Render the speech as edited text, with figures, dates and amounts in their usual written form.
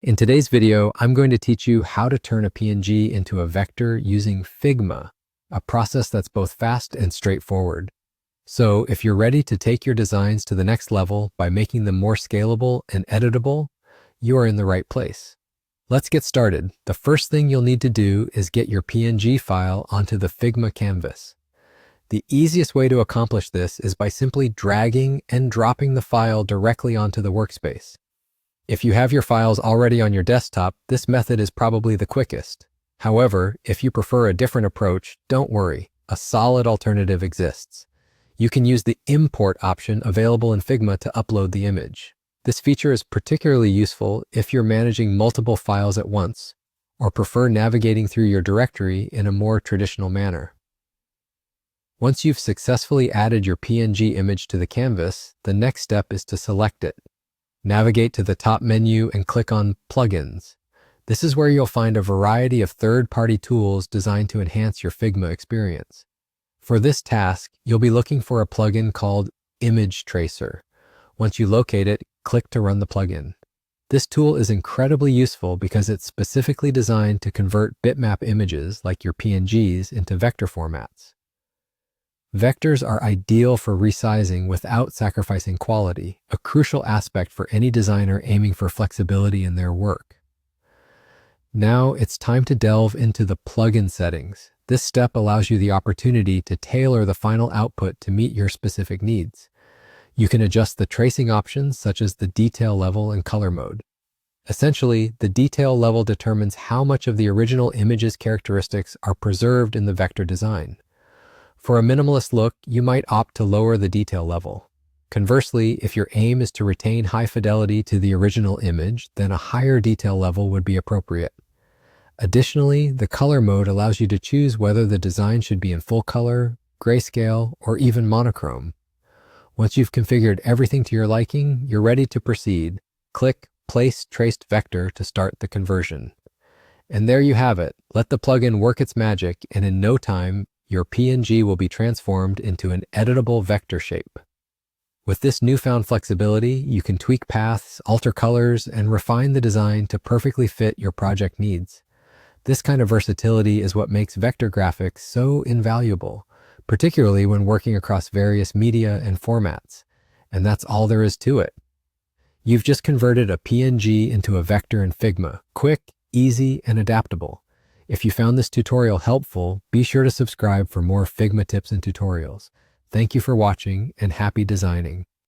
In today's video, I'm going to teach you how to turn a PNG into a vector using Figma, a process that's both fast and straightforward. So if you're ready to take your designs to the next level by making them more scalable and editable, you are in the right place. Let's get started. The first thing you'll need to do is get your PNG file onto the Figma canvas. The easiest way to accomplish this is by simply dragging and dropping the file directly onto the workspace. If you have your files already on your desktop, this method is probably the quickest. However, if you prefer a different approach, don't worry, a solid alternative exists. You can use the import option available in Figma to upload the image. This feature is particularly useful if you're managing multiple files at once, or prefer navigating through your directory in a more traditional manner. Once you've successfully added your PNG image to the canvas, the next step is to select it. Navigate to the top menu and click on Plugins. This is where you'll find a variety of third-party tools designed to enhance your Figma experience. For this task, you'll be looking for a plugin called Image Tracer. Once you locate it, click to run the plugin. This tool is incredibly useful because it's specifically designed to convert bitmap images, like your PNGs, into vector formats. Vectors are ideal for resizing without sacrificing quality, a crucial aspect for any designer aiming for flexibility in their work. Now it's time to delve into the plugin settings. This step allows you the opportunity to tailor the final output to meet your specific needs. You can adjust the tracing options such as the detail level and color mode. Essentially, the detail level determines how much of the original image's characteristics are preserved in the vector design. For a minimalist look, you might opt to lower the detail level. Conversely, if your aim is to retain high fidelity to the original image, then a higher detail level would be appropriate. Additionally, the color mode allows you to choose whether the design should be in full color, grayscale, or even monochrome. Once you've configured everything to your liking, you're ready to proceed. Click Place Traced Vector to start the conversion. And there you have it. Let the plugin work its magic, and in no time, your PNG will be transformed into an editable vector shape. With this newfound flexibility, you can tweak paths, alter colors, and refine the design to perfectly fit your project needs. This kind of versatility is what makes vector graphics so invaluable, particularly when working across various media and formats. And that's all there is to it. You've just converted a PNG into a vector in Figma, quick, easy, and adaptable. If you found this tutorial helpful, be sure to subscribe for more Figma tips and tutorials. Thank you for watching, and happy designing.